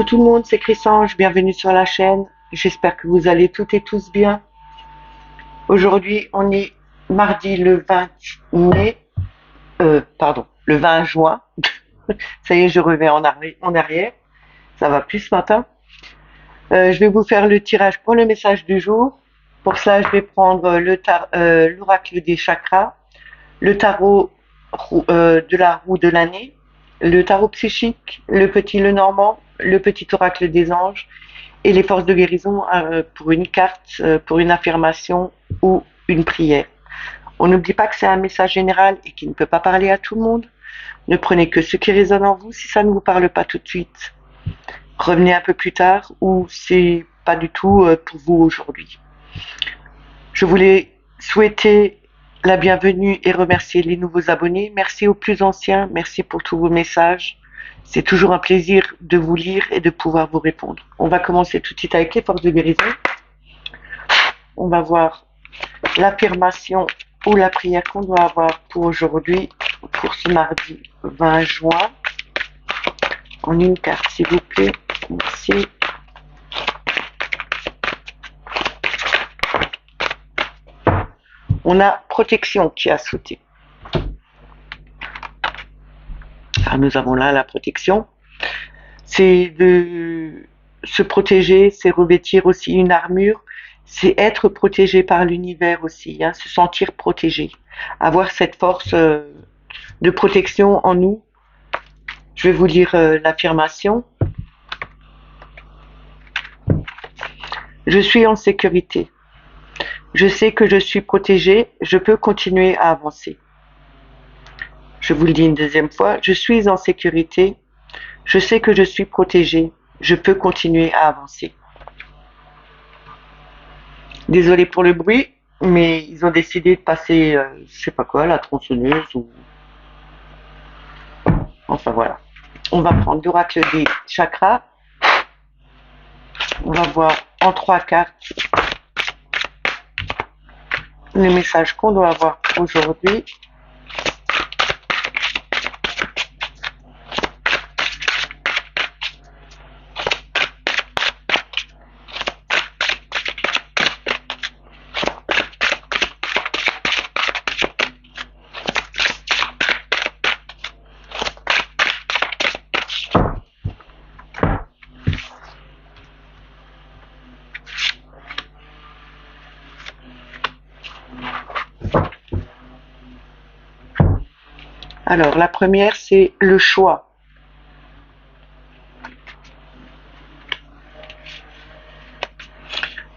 Coucou tout le monde, c'est Chrysange, bienvenue sur la chaîne. J'espère que vous allez toutes et tous bien. Aujourd'hui, on est mardi le 20 mai, le 20 juin. Ça y est, je reviens en arrière. Ça va plus ce matin. Je vais vous faire le tirage pour le message du jour. Pour cela, je vais prendre l'oracle des chakras, le tarot de la roue de l'année, le tarot psychique, le petit Lenormand, le petit oracle des anges et les forces de guérison pour une carte, pour une affirmation ou une prière. On n'oublie pas que c'est un message général et qui ne peut pas parler à tout le monde. Ne prenez que ce qui résonne en vous si ça ne vous parle pas tout de suite. Revenez un peu plus tard ou c'est pas du tout pour vous aujourd'hui. Je voulais souhaiter la bienvenue et remercier les nouveaux abonnés. Merci aux plus anciens, merci pour tous vos messages. C'est toujours un plaisir de vous lire et de pouvoir vous répondre. On va commencer tout de suite avec les forces de guérison. On va voir l'affirmation ou la prière qu'on doit avoir pour aujourd'hui, pour ce mardi 20 juin. En une carte, s'il vous plaît. Merci. On a protection qui a sauté. Alors nous avons là la protection. C'est de se protéger, c'est revêtir aussi une armure, c'est être protégé par l'univers aussi, se sentir protégé, avoir cette force de protection en nous. Je vais vous lire l'affirmation. Je suis en sécurité. Je sais que je suis protégé, je peux continuer à avancer. Je vous le dis une deuxième fois, je suis en sécurité, je sais que je suis protégé, je peux continuer à avancer. Désolé pour le bruit, mais ils ont décidé de passer, je sais pas quoi, la tronçonneuse ou... Enfin voilà. On va prendre l'oracle des chakras. On va voir en 3 cartes les messages qu'on doit avoir aujourd'hui. Alors, la première, c'est le choix.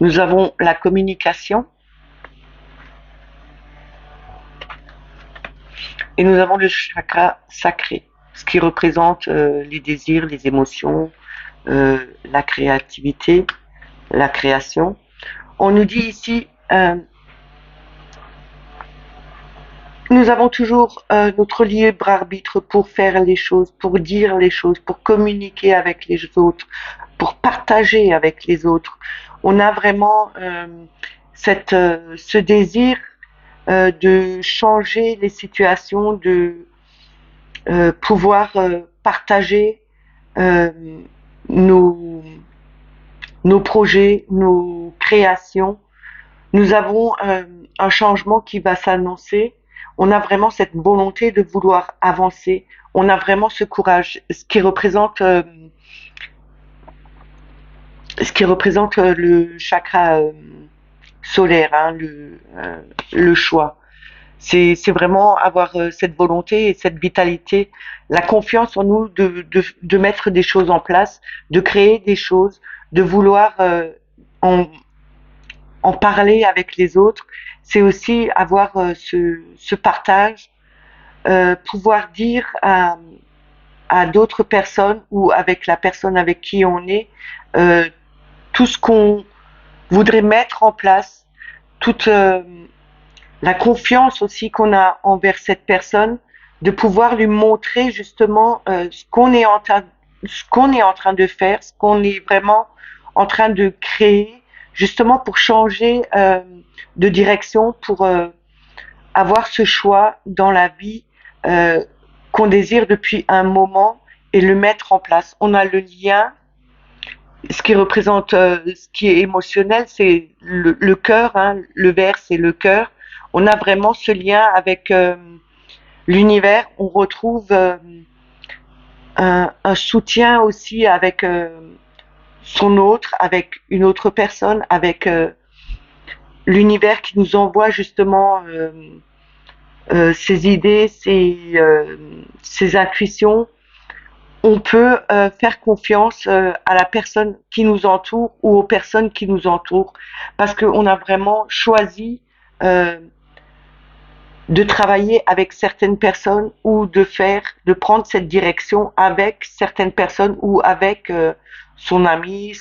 Nous avons la communication. Et nous avons le chakra sacré, ce qui représente les désirs, les émotions, la créativité, la création. On nous dit ici... nous avons toujours notre libre arbitre pour faire les choses, pour dire les choses, pour communiquer avec les autres, pour partager avec les autres. On a vraiment ce désir de changer les situations, de pouvoir partager nos projets, nos créations. Nous avons un changement qui va s'annoncer. On a vraiment cette volonté de vouloir avancer. On a vraiment ce courage, ce qui représente le chakra solaire, le choix. C'est vraiment avoir cette volonté et cette vitalité, la confiance en nous de mettre des choses en place, de créer des choses, de vouloir en parler avec les autres. C'est aussi avoir ce partage, pouvoir dire à d'autres personnes ou avec la personne avec qui on est tout ce qu'on voudrait mettre en place, toute la confiance aussi qu'on a envers cette personne, de pouvoir lui montrer justement ce qu'on est en train de faire, ce qu'on est vraiment en train de créer, justement pour changer de direction, pour avoir ce choix dans la vie qu'on désire depuis un moment et le mettre en place. On a le lien ce qui représente, ce qui est émotionnel, c'est le cœur, hein. Le vert, c'est le cœur. On a vraiment ce lien avec l'univers. On retrouve un soutien aussi avec son autre, avec une autre personne, avec l'univers qui nous envoie justement ses idées, ses intuitions. On peut faire confiance à la personne qui nous entoure ou aux personnes qui nous entourent parce qu'on a vraiment choisi euh, de travailler avec certaines personnes ou de prendre cette direction avec certaines personnes ou avec son ami,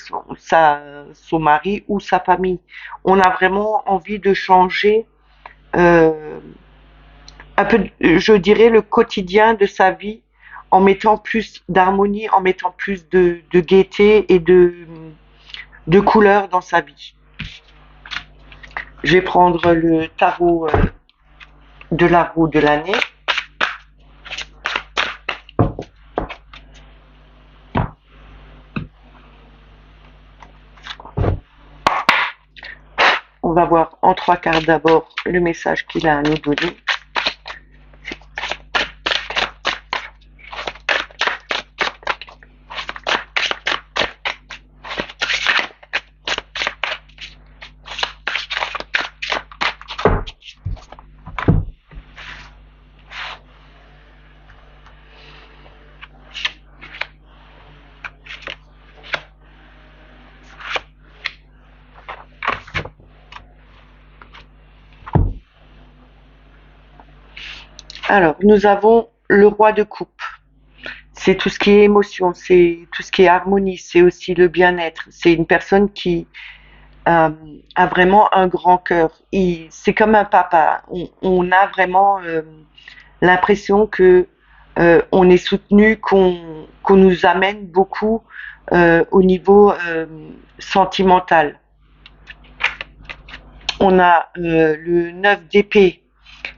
son mari ou sa famille. On a vraiment envie de changer euh, un peu, je dirais, le quotidien de sa vie en mettant plus d'harmonie, en mettant plus de gaieté et de couleur dans sa vie. Je vais prendre le tarot de la roue de l'année. On va voir en trois quarts d'abord le message qu'il a à nous donner. Alors, nous avons le roi de coupe. C'est tout ce qui est émotion, c'est tout ce qui est harmonie, c'est aussi le bien-être. C'est une personne qui a vraiment un grand cœur. C'est comme un papa. On a vraiment l'impression que on est soutenu, qu'on nous amène beaucoup au niveau sentimental. On a le 9 d'épée,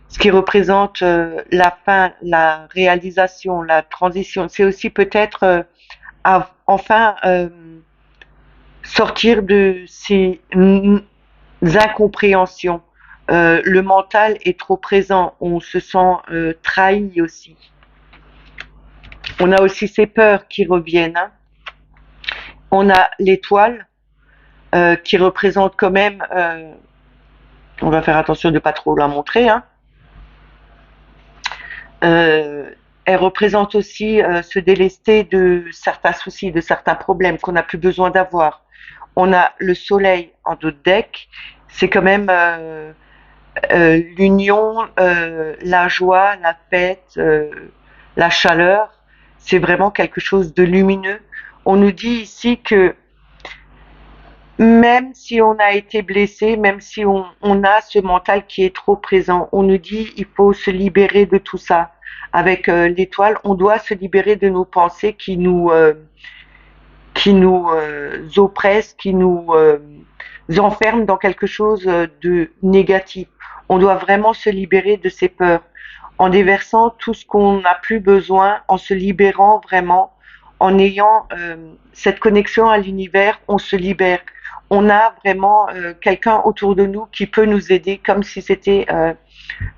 ce qui représente la fin, la réalisation, la transition. C'est aussi peut-être enfin sortir de ces incompréhensions. Le mental est trop présent, on se sent trahi aussi. On a aussi ces peurs qui reviennent. Hein. On a l'étoile qui représente quand même, on va faire attention de ne pas trop la montrer, hein. Elle représente aussi se délester de certains soucis, de certains problèmes qu'on n'a plus besoin d'avoir. On a le soleil en dos de deck, c'est quand même l'union, la joie, la fête, la chaleur. C'est vraiment quelque chose de lumineux. On nous dit ici que même si on a été blessé, même si on a ce mental qui est trop présent, on nous dit il faut se libérer de tout ça. Avec l'étoile, on doit se libérer de nos pensées qui nous oppressent, qui nous enferment dans quelque chose de négatif. On doit vraiment se libérer de ces peurs en déversant tout ce qu'on n'a plus besoin, en se libérant vraiment, en ayant cette connexion à l'univers, on se libère. On a vraiment quelqu'un autour de nous qui peut nous aider, comme si c'était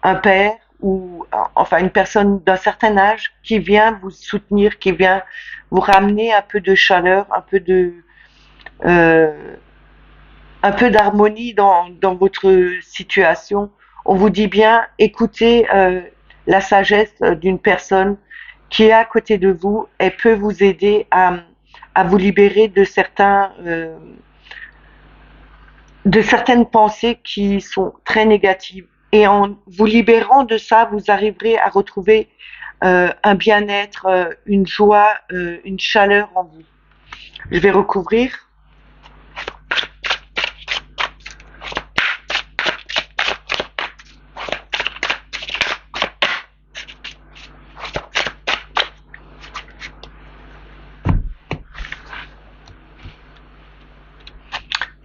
un père ou enfin une personne d'un certain âge qui vient vous soutenir, qui vient vous ramener un peu de chaleur, euh, un peu d'harmonie dans votre situation. On vous dit bien, écoutez la sagesse d'une personne qui est à côté de vous. Elle peut vous aider à vous libérer de certaines pensées qui sont très négatives. Et en vous libérant de ça, vous arriverez à retrouver un bien-être, une joie, une chaleur en vous. Je vais recouvrir.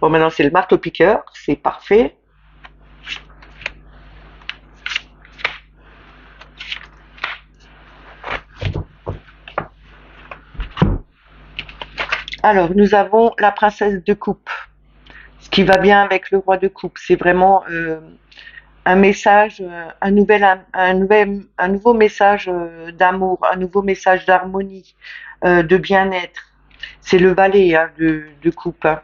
Bon, maintenant c'est le marteau-piqueur, c'est parfait. Alors, nous avons la princesse de coupe, ce qui va bien avec le roi de coupe. C'est vraiment un message, un nouveau message d'amour, un nouveau message d'harmonie, de bien-être. C'est le valet hein, de coupe. Hein.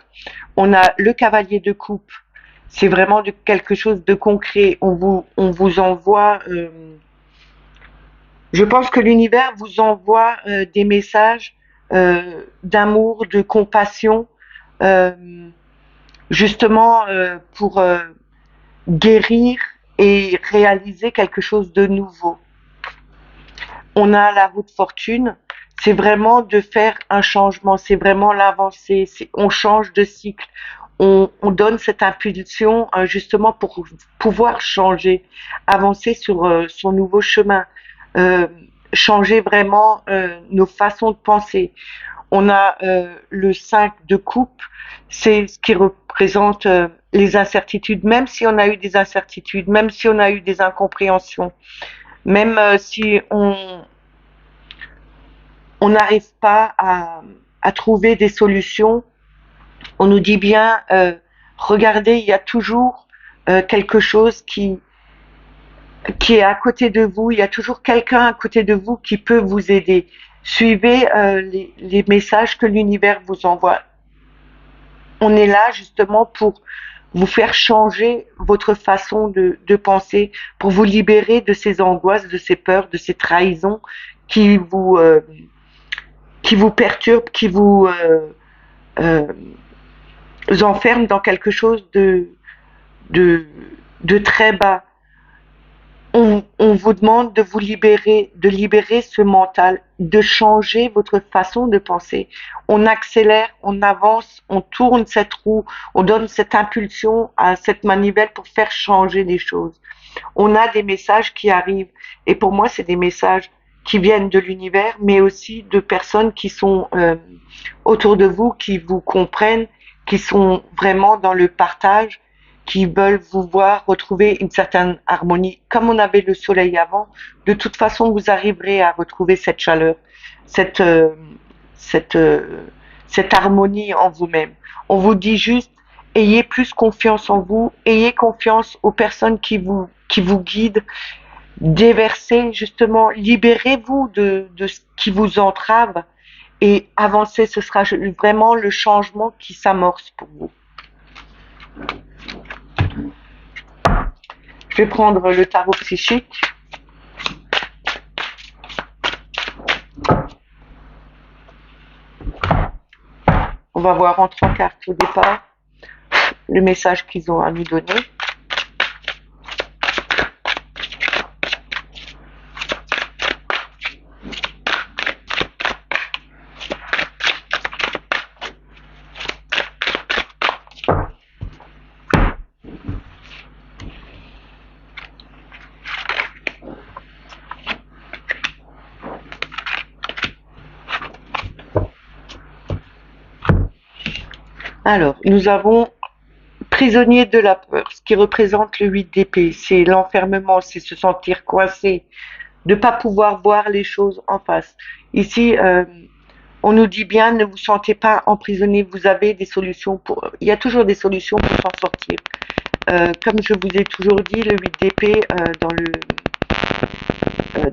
On a le cavalier de coupe. C'est vraiment quelque chose de concret. On vous envoie. Je pense que l'univers vous envoie des messages d'amour, de compassion, euh, justement pour guérir et réaliser quelque chose de nouveau. On a la roue de fortune, c'est vraiment de faire un changement, c'est vraiment l'avancée, on change de cycle, on donne cette impulsion justement pour pouvoir changer, avancer sur son nouveau chemin, euh, changer vraiment nos façons de penser. On a le 5 de coupe, c'est ce qui représente les incertitudes, même si on a eu des incertitudes, même si on a eu des incompréhensions, même si on n'arrive pas à trouver des solutions, on nous dit bien, regardez, il y a toujours quelque chose qui est à côté de vous, il y a toujours quelqu'un à côté de vous qui peut vous aider. Suivez les messages que l'univers vous envoie. On est là justement pour vous faire changer votre façon de penser, pour vous libérer de ces angoisses, de ces peurs, de ces trahisons qui vous perturbent, qui euh, vous enferment dans quelque chose de, de très bas. On vous demande de vous libérer, de libérer ce mental, de changer votre façon de penser. On accélère, on avance, on tourne cette roue, on donne cette impulsion à cette manivelle pour faire changer les choses. On a des messages qui arrivent et pour moi, c'est des messages qui viennent de l'univers, mais aussi de personnes qui sont autour de vous, qui vous comprennent, qui sont vraiment dans le partage, qui veulent vous voir retrouver une certaine harmonie. Comme on avait le soleil avant, de toute façon, vous arriverez à retrouver cette chaleur, cette, euh, cette, euh, cette harmonie en vous-même. On vous dit juste, ayez plus confiance en vous, ayez confiance aux personnes qui vous guident, déversez justement, libérez-vous de ce qui vous entrave et avancez, ce sera vraiment le changement qui s'amorce pour vous. Je vais prendre le tarot psychique. On va voir en 3 cartes au départ le message qu'ils ont à nous donner. Alors, nous avons prisonnier de la peur, ce qui représente le 8 d'épée. C'est l'enfermement, c'est se sentir coincé, de ne pas pouvoir voir les choses en face. Ici, on nous dit bien, ne vous sentez pas emprisonné, vous avez des solutions pour... Il y a toujours des solutions pour s'en sortir. Comme je vous ai toujours dit, le 8 d'épée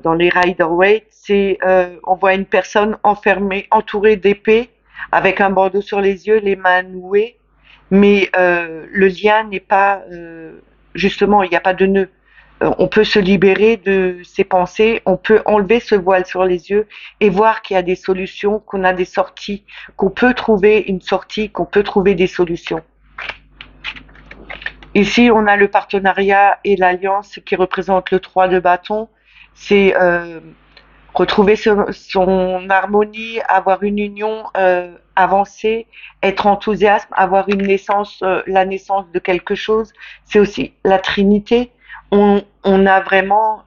dans les Rider-Waite, c'est on voit une personne enfermée, entourée d'épées, avec un bandeau sur les yeux, les mains nouées, mais le lien n'est pas justement, il n'y a pas de nœud. On peut se libérer de ses pensées, on peut enlever ce voile sur les yeux et voir qu'il y a des solutions, qu'on a des sorties, qu'on peut trouver une sortie, qu'on peut trouver des solutions. Ici, on a le partenariat et l'alliance qui représente le 3 de bâton. C'est retrouver son harmonie, avoir une union avancée, être enthousiaste, avoir une naissance, la naissance de quelque chose. C'est aussi la Trinité. On a vraiment,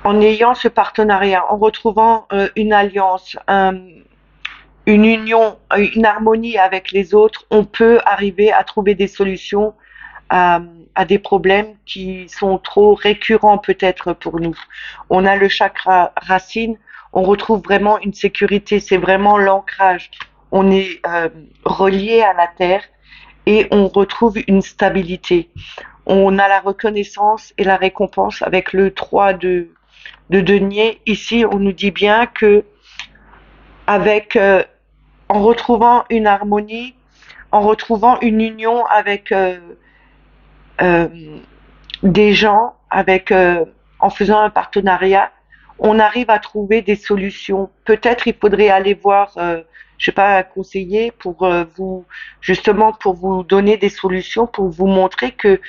en ayant ce partenariat, en retrouvant une alliance, une union, une harmonie avec les autres, on peut arriver à trouver des solutions à des problèmes qui sont trop récurrents peut-être pour nous. On a le chakra racine, on retrouve vraiment une sécurité, c'est vraiment l'ancrage. On est relié à la terre et on retrouve une stabilité. On a la reconnaissance et la récompense avec le 3 de denier. Ici, on nous dit bien que avec en retrouvant une harmonie, en retrouvant une union avec euh, des gens, avec en faisant un partenariat, on arrive à trouver des solutions. Peut-être il faudrait aller voir, je sais pas, un conseiller pour vous justement pour vous donner des solutions, pour vous montrer que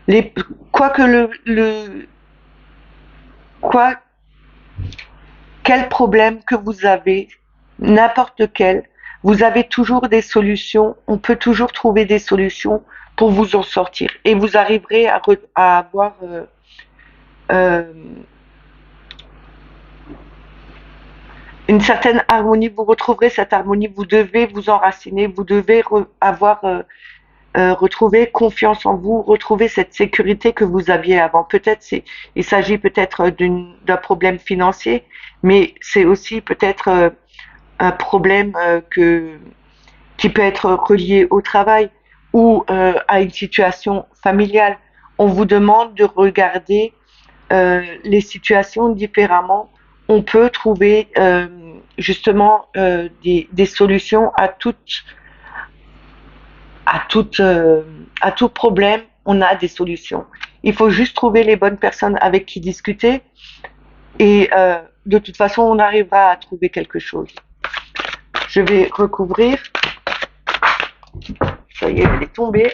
les quoi que le quoi quel problème que vous avez, n'importe quel, vous avez toujours des solutions, on peut toujours trouver des solutions pour vous en sortir. Et vous arriverez à avoir euh, une certaine harmonie, vous retrouverez cette harmonie, vous devez vous enraciner, vous devez retrouver confiance en vous, retrouver cette sécurité que vous aviez avant. Il s'agit peut-être d'un problème financier, mais c'est aussi peut-être un problème qui peut être relié au travail ou à une situation familiale. On vous demande de regarder les situations différemment. On peut trouver justement des solutions à tout problème. On a des solutions. Il faut juste trouver les bonnes personnes avec qui discuter et de toute façon, on arrivera à trouver quelque chose. Je vais recouvrir. Ça y est, elle est tombée.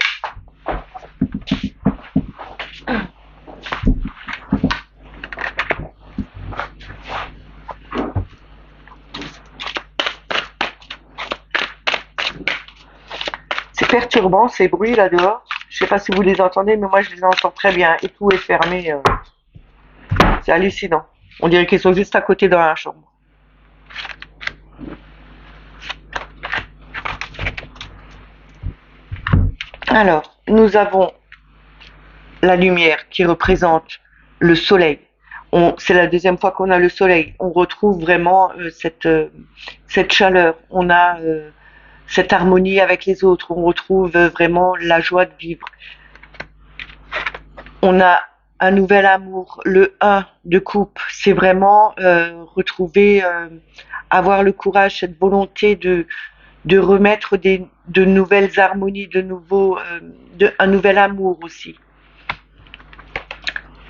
C'est perturbant ces bruits là dehors. Je sais pas si vous les entendez, mais moi je les entends très bien. Et tout est fermé. C'est hallucinant. On dirait qu'ils sont juste à côté dans la chambre. Alors, nous avons la lumière qui représente le soleil. C'est la deuxième fois qu'on a le soleil. On retrouve vraiment cette chaleur. On a cette harmonie avec les autres. On retrouve vraiment la joie de vivre. On a un nouvel amour. Le 1 de coupe, c'est vraiment retrouver, avoir le courage, cette volonté de remettre de nouvelles harmonies, un nouvel amour aussi.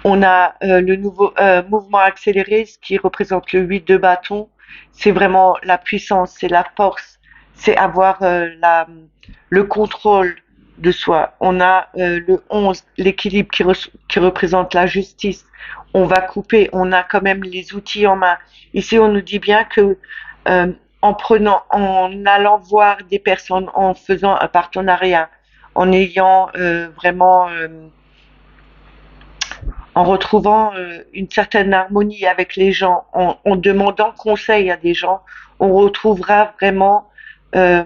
On a le nouveau mouvement accéléré, ce qui représente le 8 de bâton. C'est vraiment la puissance, c'est la force, c'est avoir le contrôle de soi. On a le 11, l'équilibre qui représente la justice. On va couper, on a quand même les outils en main. Ici, on nous dit bien que en allant voir des personnes, en faisant un partenariat, en ayant vraiment en retrouvant une certaine harmonie avec les gens, en demandant conseil à des gens, on retrouvera vraiment euh,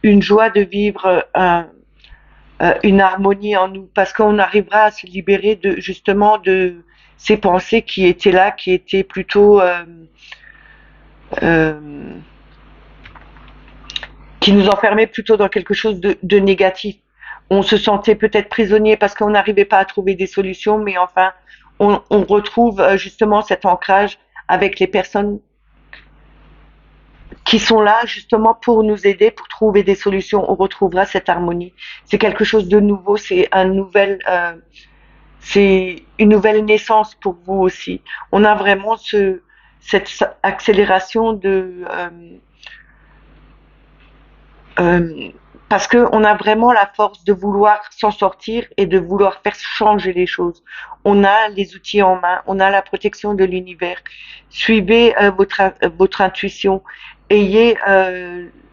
une joie de vivre, une harmonie en nous, parce qu'on arrivera à se libérer justement de ces pensées qui étaient là, qui étaient plutôt euh, qui nous enfermaient plutôt dans quelque chose de négatif. On se sentait peut-être prisonnier parce qu'on n'arrivait pas à trouver des solutions, mais enfin, on retrouve justement cet ancrage avec les personnes qui sont là justement pour nous aider, pour trouver des solutions. On retrouvera cette harmonie. C'est quelque chose de nouveau, c'est une nouvelle naissance pour vous aussi. On a vraiment cette accélération euh, parce qu'on a vraiment la force de vouloir s'en sortir et de vouloir faire changer les choses. On a les outils en main, on a la protection de l'univers. Suivez votre intuition, ayez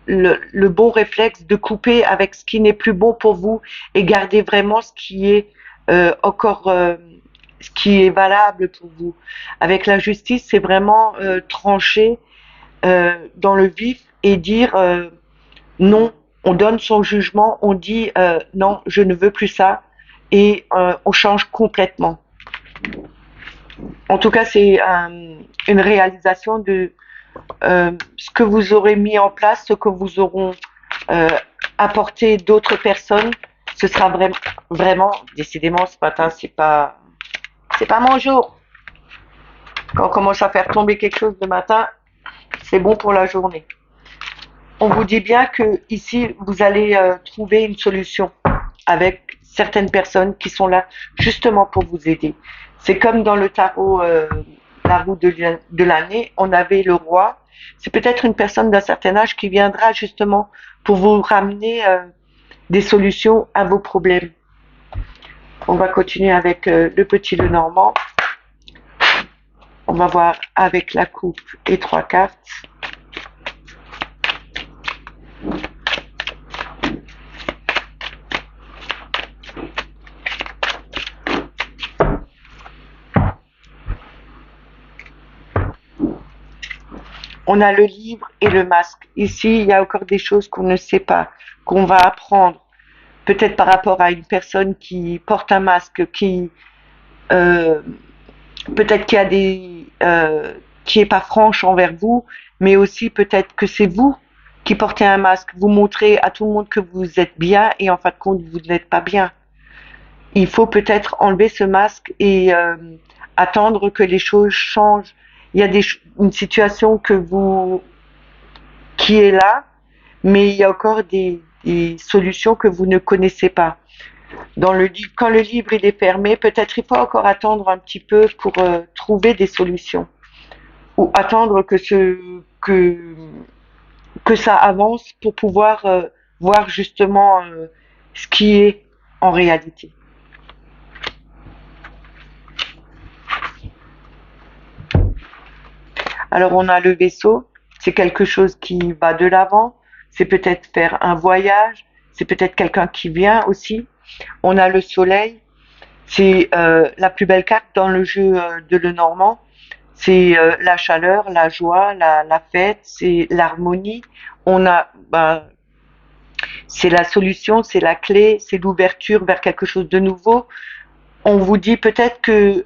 le bon réflexe de couper avec ce qui n'est plus bon pour vous et gardez vraiment ce qui est encore ce qui est valable pour vous. Avec la justice, c'est vraiment trancher dans le vif et dire non, on donne son jugement, on dit non, je ne veux plus ça, et on change complètement. En tout cas, c'est une réalisation de ce que vous aurez mis en place, ce que vous auront euh, apporté d'autres personnes. Ce sera vraiment, décidément, ce matin, c'est pas mon jour. Quand on commence à faire tomber quelque chose le matin, c'est bon pour la journée. On vous dit bien que ici, vous allez trouver une solution avec certaines personnes qui sont là justement pour vous aider. C'est comme dans le tarot, la roue de l'année, on avait le roi. C'est peut-être une personne d'un certain âge qui viendra justement pour vous ramener des solutions à vos problèmes. On va continuer avec le petit Lenormand. On va voir avec la coupe et 3 cartes. On a le livre et le masque. Ici, il y a encore des choses qu'on ne sait pas, qu'on va apprendre. Peut-être par rapport à une personne qui porte un masque, euh, peut-être qui est pas franche envers vous, mais aussi peut-être que c'est vous qui portez un masque. Vous montrez à tout le monde que vous êtes bien et en fin de compte, vous n'êtes pas bien. Il faut peut-être enlever ce masque et attendre que les choses changent. Il y a une situation qui est là, mais il y a encore des solutions que vous ne connaissez pas. Quand le livre il est fermé, peut-être il faut encore attendre un petit peu pour trouver des solutions ou attendre que ça avance pour pouvoir voir justement ce qui est en réalité. Alors on a le vaisseau, c'est quelque chose qui va de l'avant, c'est peut-être faire un voyage, c'est peut-être quelqu'un qui vient aussi. On a le soleil, c'est la plus belle carte dans le jeu de Lenormand. C'est la chaleur, la joie, la fête, c'est l'harmonie. C'est la solution, c'est la clé, c'est l'ouverture vers quelque chose de nouveau. On vous dit peut-être que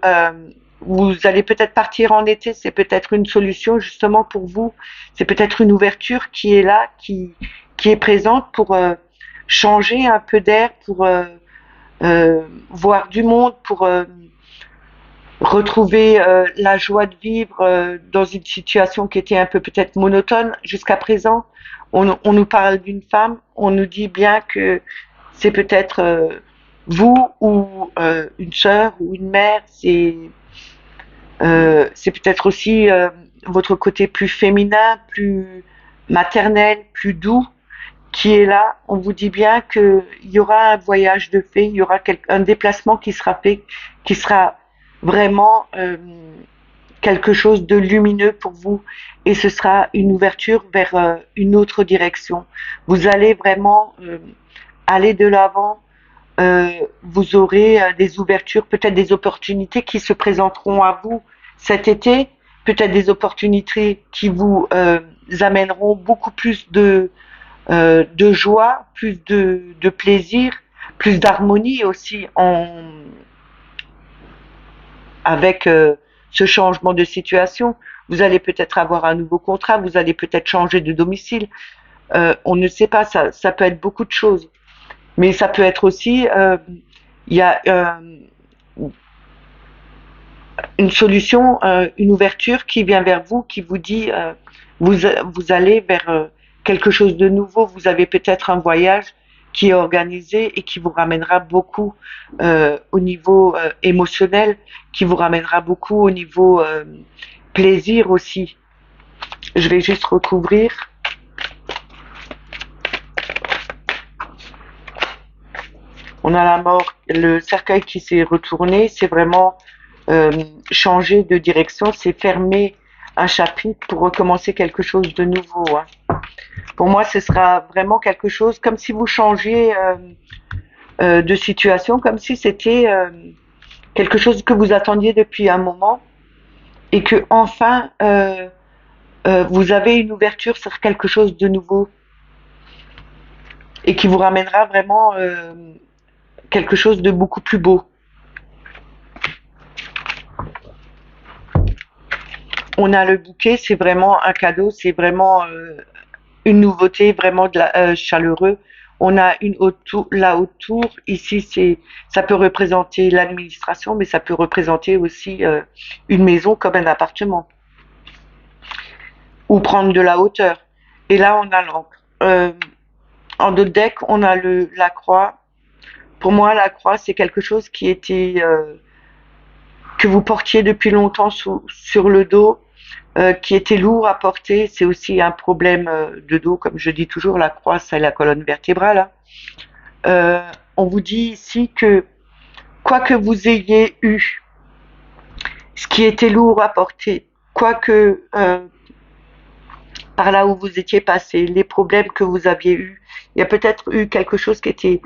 vous allez peut-être partir en été, c'est peut-être une solution justement pour vous. C'est peut-être une ouverture qui est là, qui est présente pour changer un peu d'air, pour voir du monde, pour retrouver la joie de vivre dans une situation qui était un peu peut-être monotone jusqu'à présent. On nous parle d'une femme, on nous dit bien que c'est peut-être vous ou une sœur ou une mère, c'est peut-être aussi votre côté plus féminin, plus maternel, plus doux qui est là. On vous dit bien qu'il y aura un voyage de fait, il y aura un déplacement qui sera fait, qui sera vraiment quelque chose de lumineux pour vous et ce sera une ouverture vers une autre direction. Vous allez vraiment aller de l'avant, vous aurez des ouvertures, peut-être des opportunités qui se présenteront à vous cet été, peut-être des opportunités qui vous amèneront beaucoup plus de joie, plus de plaisir, plus d'harmonie aussi avec ce changement de situation. Vous allez peut-être avoir un nouveau contrat, vous allez peut-être changer de domicile. On ne sait pas, ça peut être beaucoup de choses. Mais ça peut être aussi, il y a une solution, une ouverture qui vient vers vous, qui vous dit, vous allez vers quelque chose de nouveau. Vous avez peut-être un voyage qui est organisé et qui vous ramènera beaucoup au niveau émotionnel, qui vous ramènera beaucoup au niveau plaisir aussi. Je vais juste recouvrir. On a la mort, le cercueil qui s'est retourné, c'est vraiment changer de direction, c'est fermer un chapitre pour recommencer quelque chose de nouveau. Hein. Pour moi, ce sera vraiment quelque chose comme si vous changiez de situation, comme si c'était quelque chose que vous attendiez depuis un moment et que enfin vous avez une ouverture sur quelque chose de nouveau et qui vous ramènera vraiment quelque chose de beaucoup plus beau. On a le bouquet, c'est vraiment un cadeau, c'est vraiment une nouveauté, vraiment chaleureux. On a une haute tour, la haute tour. Ici, ça peut représenter l'administration, mais ça peut représenter aussi une maison comme un appartement ou prendre de la hauteur. Et là, on a l'encre. En d'autres decks, on a la croix. Pour moi, la croix, c'est quelque chose qui était que vous portiez depuis longtemps sur le dos, qui était lourd à porter. C'est aussi un problème de dos, comme je dis toujours, la croix, c'est la colonne vertébrale. Hein. On vous dit ici que quoi que vous ayez eu, ce qui était lourd à porter, quoi que par là où vous étiez passé, les problèmes que vous aviez eus, il y a peut-être eu quelque chose qui était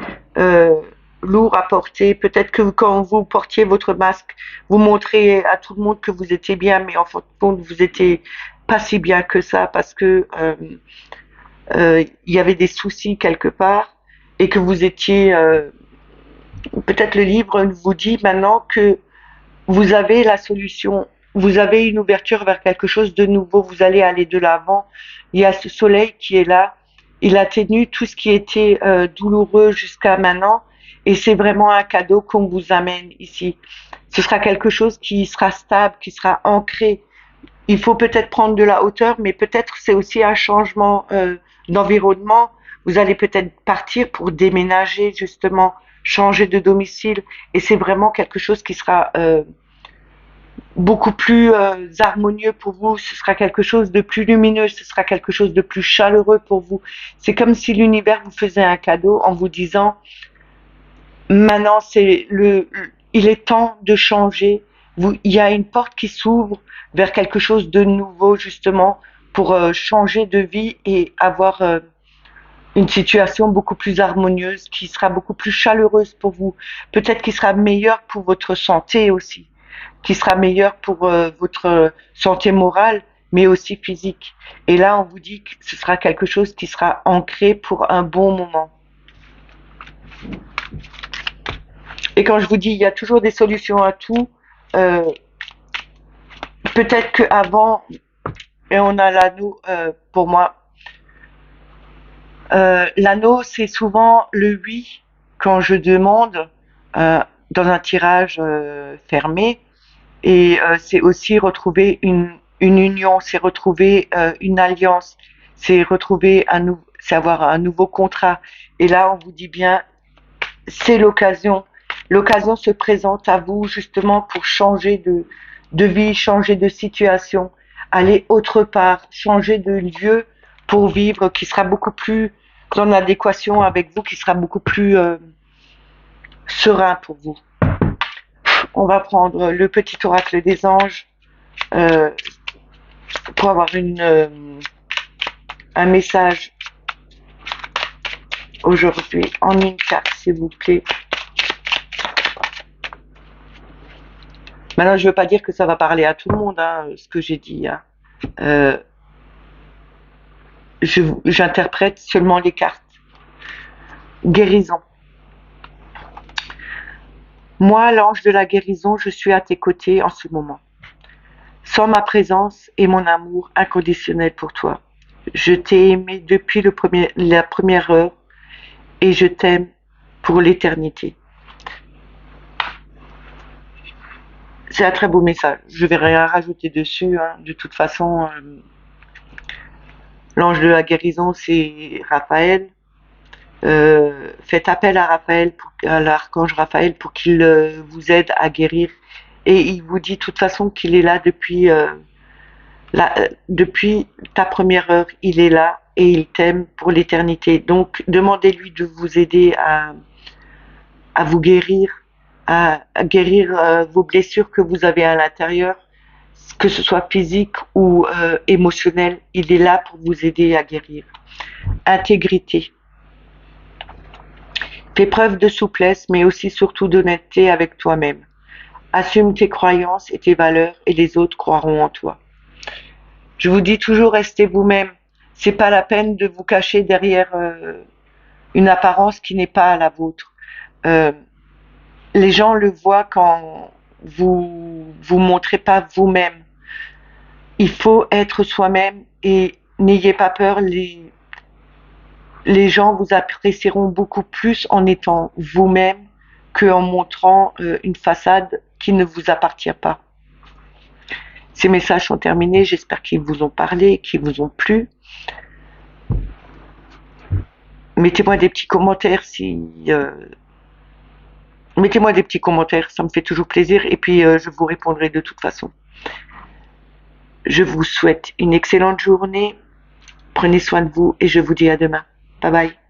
lourd à porter. Peut-être que quand vous portiez votre masque, vous montriez à tout le monde que vous étiez bien, mais en fin de compte, vous étiez pas si bien que ça parce que il y avait des soucis quelque part et que vous étiez peut-être le livre vous dit maintenant que vous avez la solution, vous avez une ouverture vers quelque chose de nouveau, vous allez aller de l'avant. Il y a ce soleil qui est là, il atténue tout ce qui était douloureux jusqu'à maintenant et c'est vraiment un cadeau qu'on vous amène ici. Ce sera quelque chose qui sera stable, qui sera ancré. Il faut peut-être prendre de la hauteur, mais peut-être c'est aussi un changement d'environnement. Vous allez peut-être partir pour déménager justement, changer de domicile, et c'est vraiment quelque chose qui sera beaucoup plus harmonieux pour vous. Ce sera quelque chose de plus lumineux, ce sera quelque chose de plus chaleureux pour vous. C'est comme si l'univers vous faisait un cadeau en vous disant maintenant il est temps de changer. Il y a une porte qui s'ouvre vers quelque chose de nouveau justement pour changer de vie et avoir une situation beaucoup plus harmonieuse, qui sera beaucoup plus chaleureuse pour vous. Peut-être qui sera meilleure pour votre santé aussi, qui sera meilleure pour votre santé morale, mais aussi physique. Et là, on vous dit que ce sera quelque chose qui sera ancré pour un bon moment. Et quand je vous dis, il y a toujours des solutions à tout, euh, peut-être qu'avant, et on a l'anneau pour moi, l'anneau, c'est souvent le oui quand je demande dans un tirage fermé. Et c'est aussi retrouver une union, c'est retrouver une alliance, c'est avoir un nouveau contrat. Et là, on vous dit bien, c'est l'occasion. L'occasion se présente à vous justement pour changer de vie, changer de situation, aller autre part, changer de lieu pour vivre qui sera beaucoup plus en adéquation avec vous, qui sera beaucoup plus serein pour vous. On va prendre le petit oracle des anges euh, pour avoir un message aujourd'hui en une carte, s'il vous plaît. Maintenant, je ne veux pas dire que ça va parler à tout le monde, hein, ce que j'ai dit. Hein. Euh, J'interprète seulement les cartes. Guérison. Moi, l'ange de la guérison, je suis à tes côtés en ce moment. Sans ma présence et mon amour inconditionnel pour toi. Je t'ai aimé depuis la première heure et je t'aime pour l'éternité. C'est un très beau message. Je vais rien rajouter dessus. Hein. De toute façon, l'ange de la guérison, c'est Raphaël. Faites appel à Raphaël, à l'archange Raphaël, pour qu'il vous aide à guérir. Et il vous dit de toute façon qu'il est là depuis ta première heure. Il est là et il t'aime pour l'éternité. Donc, demandez-lui de vous aider à vous guérir, à guérir vos blessures que vous avez à l'intérieur, que ce soit physique ou émotionnel. Il est là pour vous aider à guérir. Intégrité. Fais preuve de souplesse, mais aussi surtout d'honnêteté avec toi-même. Assume tes croyances et tes valeurs et les autres croiront en toi. Je vous dis toujours restez vous-même. C'est pas la peine de vous cacher derrière une apparence qui n'est pas la vôtre. Euh, les gens le voient quand vous montrez pas vous-même. Il faut être soi-même et n'ayez pas peur, les gens vous apprécieront beaucoup plus en étant vous-même qu'en montrant une façade qui ne vous appartient pas. Ces messages sont terminés, j'espère qu'ils vous ont parlé, qu'ils vous ont plu. Mettez-moi des petits commentaires mettez-moi des petits commentaires, ça me fait toujours plaisir et puis je vous répondrai de toute façon. Je vous souhaite une excellente journée, prenez soin de vous et je vous dis à demain. Bye bye.